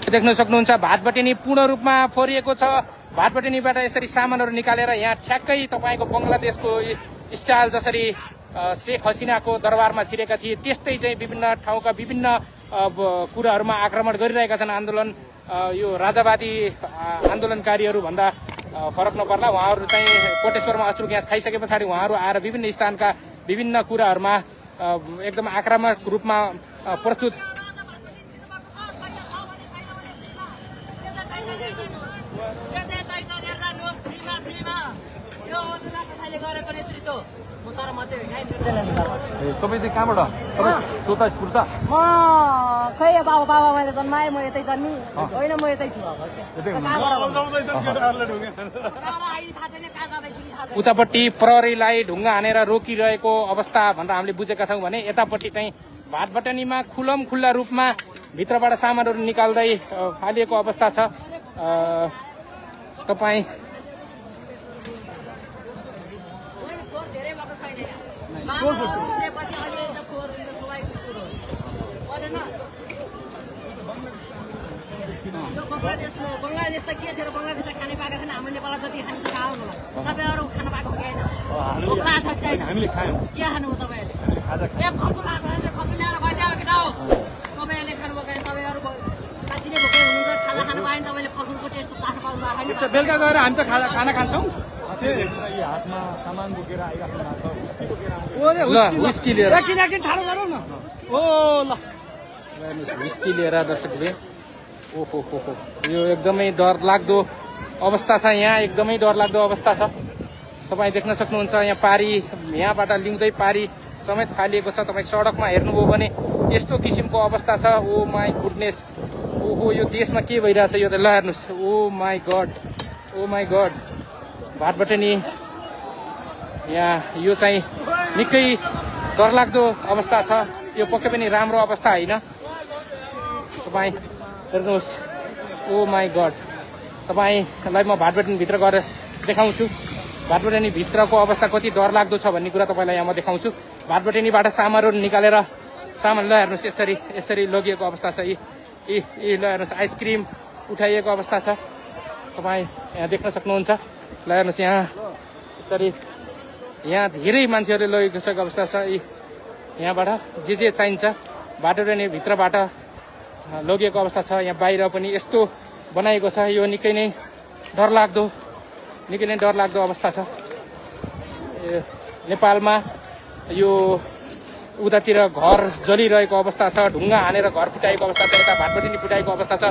देख्न सक्नुहुन्छ भाटबटेनी पूर्ण रूपमा फोरिएको छ। भाटबटेनीबाट यसरी सामानहरू निकालेर यहाँ ठ्याक्कै तपाईँको बङ्गलादेशको स्टाइल जसरी शेख हसिनाको दरबारमा छिरेका थिए त्यस्तै चाहिँ विभिन्न ठाउँका विभिन्न कुराहरूमा आक्रमण गरिरहेका छन्। आन्दोलन यो राजावादी आन्दोलनकारीहरू भन्दा फरक नपर्ला। उहाँहरू चाहिँ कोटेश्वरमा अश्रु ग्यास खाइसके पछाडि उहाँहरू आएर विभिन्न स्थानका विभिन्न कुराहरूमा एकदम आक्रामक रूपमा प्रस्तुत तपाईँ चाहिँ कहाँबाट स्वतस्फूर्त? म खै बाबा मैले जन्माएँ, म यतै जन्मी होइन, म यतै छु। उतापट्टि प्रहरीलाई ढुङ्गा हानेर रोकिरहेको अवस्था भनेर हामीले बुझेका छौँ भने यतापट्टि चाहिँ भाटबटेनीमा खुल्ला रूपमा भित्रबाट सामानहरू निकाल्दै फालिएको अवस्था छ। तपाईँ बङ्गलादेश त के थियो र बङ्गलादेशलाई खाने पाएको छैन, हाम्रो नेपाललाई जति खाने खाओ होला। तपाईँहरू खानु पाएको छैन, हामीले खायौँ। के खानु हो तपाईँहरूले? फलफुल ल्याएर भइदियो केटा हो। तपाईँहरूले खानुभएको छैन, तपाईँहरू साँच्ची नै भोकै हुनुहुन्छ। खाजा खानु पाएन, तपाईँले फलफुलको टेस्ट चाख्नु पाउनु भएको छैन। बेलुका गएर हामी त खाना खान्छौँ। हातमा सामान बोकेर आइराख्नु भएको छ, विस्की लिएर एकछिन ठाडो गरौँ न। ओ ल विस्की लिएर दर्शकले ओहो यो एकदमै डरलाग्दो अवस्था छ। यहाँ एकदमै डरलाग्दो अवस्था छ। तपाईँ देख्न सक्नुहुन्छ यहाँ पारी यहाँबाट लिउँदै पारी समेत फालिएको छ। तपाईँ सडकमा हेर्नुभयो भने यस्तो किसिमको अवस्था छ। ओ माई गुडनेस, ओहो यो देशमा के भइरहेछ यो त ल हेर्नुहोस्। ओ माई गड भाटबटेनी यहाँ यो चाहिँ निकै डरलाग्दो अवस्था छ। यो पक्कै पनि राम्रो अवस्था होइन। तपाईँ हेर्नुहोस्, ओ माई गड। तपाईँलाई म भाटबटेनीभित्र गएर देखाउँछु। भाटबटेनी भित्रको अवस्था कति डरलाग्दो छ भन्ने कुरा तपाईँलाई यहाँ म देखाउँछु। भाटबटेनीबाट सामानहरू निकालेर सामान ल हेर्नुहोस् यसरी लगिएको अवस्था छ। यी ल हेर्नुहोस् आइसक्रिम उठाइएको अवस्था छ। तपाईँ यहाँ देख्न सक्नुहुन्छ। ल हेर्नुहोस् यहाँ यसरी यहाँ धेरै मान्छेहरूले लगेको छ अवस्था छ। यहाँबाट जे चाहिन्छ भाटबटेनी भित्रबाट लगिएको अवस्था छ। यहाँ बाहिर पनि यस्तो बनाएको छ। यो निकै नै डरलाग्दो अवस्था छ। नेपालमा यो उतातिर घर जलिरहेको अवस्था छ, ढुङ्गा हानेर घर फुटाएको अवस्था छ, यता भाटबटेनी फुटाएको अवस्था छ।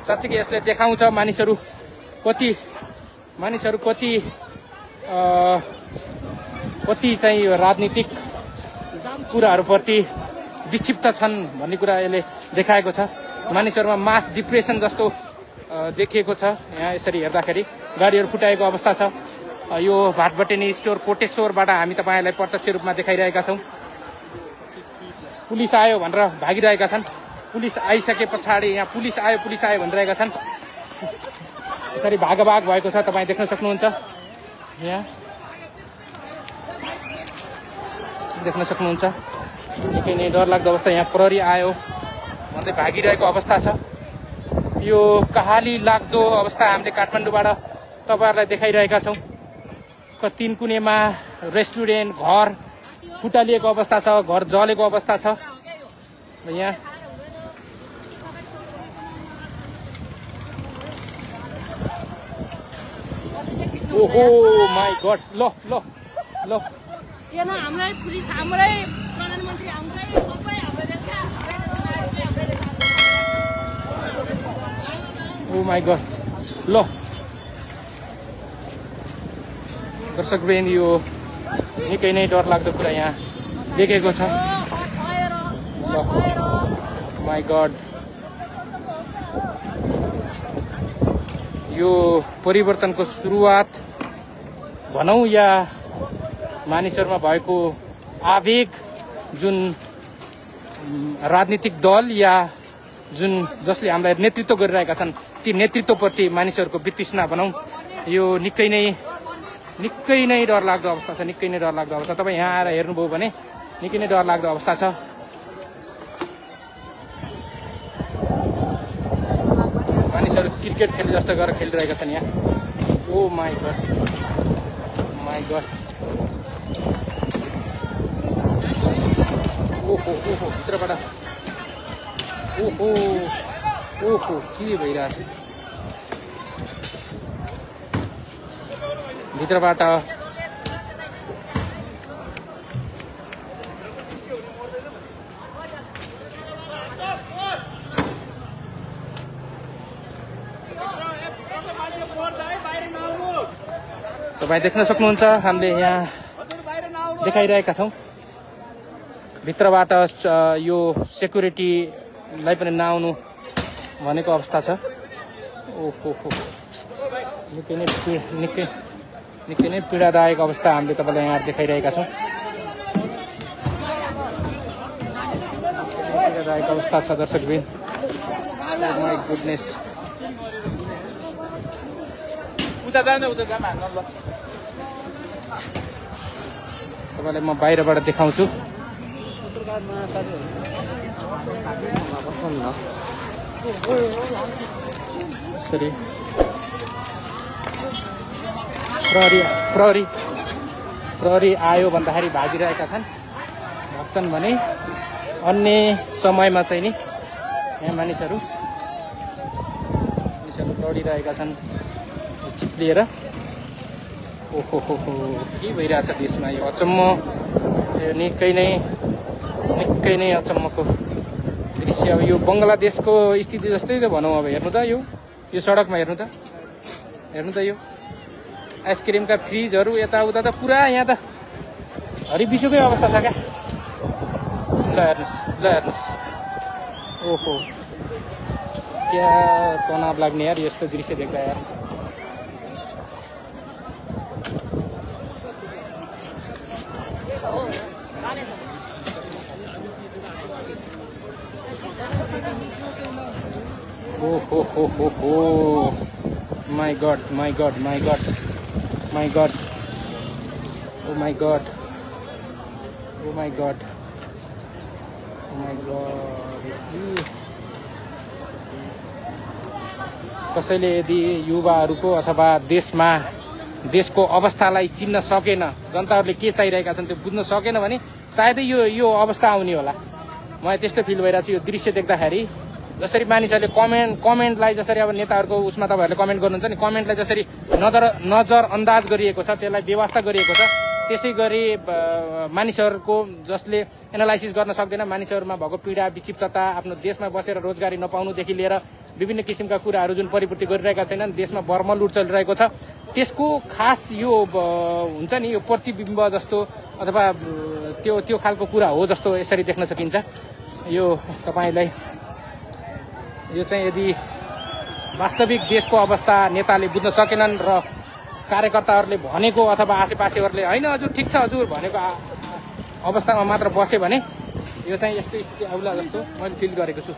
साँच्चै यसले देखाउँछ मानिसहरू कति चाहिँ राजनीतिक कुराहरूप्रति विक्षिप्त छन् भन्ने कुरा यसले देखाएको छ। मानिसहरूमा मास डिप्रेसन जस्तो देखिएको छ। यहाँ यसरी हेर्दाखेरि गाडीहरू फुटाएको अवस्था छ। यो भाटबटेनी स्टोर कोटेश्वरबाट हामी तपाईँहरूलाई प्रत्यक्ष रूपमा देखाइरहेका छौँ। पुलिस आयो भनेर भागिरहेका छन्। पुलिस आइसके पछाडि यहाँ पुलिस आयो भनिरहेका छन्। यसरी भागभाग भएको छ। तपाईँ देख्न सक्नुहुन्छ। यहाँ देख्न सक्नुहुन्छ निकै नै डरलाग्दो अवस्था। यहाँ प्रहरी आयो भन्दै भागिरहेको अवस्था छ। यो कहाली लाग्दो अवस्था हामीले काठमाडौँबाट तपाईँहरूलाई देखाइरहेका छौँ। तीन कुनेमा रेस्टुरेन्ट घर फुटालिएको अवस्था छ, घर जलेको अवस्था छ। यहाँ ओहो माई गड ल हाम्रै पुलिस हाम्रै प्रधानमन्त्री हाम्रै सबै हाम्रो देशका ओ माई गड ल दर्शकवृन्द यो निकै नै डरलाग्दो कुरा यहाँ देखेको छ। माई गड यो परिवर्तनको सुरुवात भनौँ या मानिसहरूमा भएको आवेग, जुन राजनीतिक दल या जुन जसले हामीलाई नेतृत्व गरिरहेका छन् ती नेतृत्वप्रति मानिसहरूको वितृष्णा भनौँ, यो निकै नै डरलाग्दो अवस्था छ। निकै नै डरलाग्दो अवस्था। तपाईँ यहाँ आएर हेर्नुभयो भने निकै नै डरलाग्दो अवस्था छ। क्रिकेट खेले जस्तो गरेर खेलिरहेका छन् यहाँ। ओ माई गड ओहो भित्रबाट ओहो के भइरहेछ भित्रबाट। तपाईँ देख्न सक्नुहुन्छ हामीले यहाँ देखाइरहेका छौँ भित्रबाट यो सेक्युरिटीलाई पनि नआउनु भनेको अवस्था छ। ओहो निकै नै पीडादायक अवस्था हामीले तपाईँलाई यहाँ देखाइरहेका छौँ। पीडादायक अवस्था छ दर्शकबिन। माई गुडनेस तपाईँलाई म बाहिरबाट देखाउँछु। सरी प्रहरी आयो भन्दाखेरि भागिरहेका भाग्छन् भने अन्य समयमा चाहिँ नि यहाँ मानिसहरू दौडिरहेका छन् चिप्लिएर। ओहो के भइरहेछ देशमा यो अचम्म, निकै नै अचम्मको दृश्य। अब यो बङ्गलादेशको स्थिति जस्तै त भनौँ। अब हेर्नु त यो सडकमा हेर्नु त यो आइसक्रिमका फ्रिजहरू यताउता त पुरा यहाँ त हरिबिसोकै अवस्था छ क्या। ल हेर्नुहोस् ओहो क्या तनाव लाग्ने यार यस्तो दृश्य देख्दा यार। Oh, my God. कसैले यदि युवाहरूको अथवा देशको अवस्थालाई चिन्न सकेन, जनताहरूले के चाहिरहेका छन् त्यो बुझ्न सकेन भने सायदै यो अवस्था आउने होला। मलाई त्यस्तो फिल भइरहेको छ यो दृश्य देख्दाखेरि। जसरी मानिसहरूले कमेन्टलाई जसरी अब नेताहरूको उसमा तपाईँहरूले कमेन्ट गर्नुहुन्छ नि, कमेन्टलाई जसरी नजरअन्दाज गरिएको छ, त्यसलाई बेवास्ता गरिएको छ, त्यसै गरी मानिसहरूको जसले एनालाइसिस गर्न सक्दैन, मानिसहरूमा भएको पीडा विक्षिप्तता, आफ्नो देशमा बसेर रोजगारी नपाउनुदेखि लिएर विभिन्न किसिमका कुराहरू जुन परिपूर्ति गरिरहेका छैनन्, देशमा बर्मलुट चलिरहेको छ, त्यसको खास यो हुन्छ नि यो प्रतिबिम्ब जस्तो अथवा त्यो खालको कुरा हो जस्तो यसरी देख्न सकिन्छ। यो तपाईँलाई यो चाहिँ यदि वास्तविक देशको अवस्था नेताले बुझ्न सकेनन् र कार्यकर्ताहरूले भनेको अथवा आसेपासेहरूले होइन हजुर ठिक छ हजुर भनेको अवस्थामा मात्र बस्यो भने यो चाहिँ यस्तो स्थिति आउला जस्तो मैले फिल गरेको छु।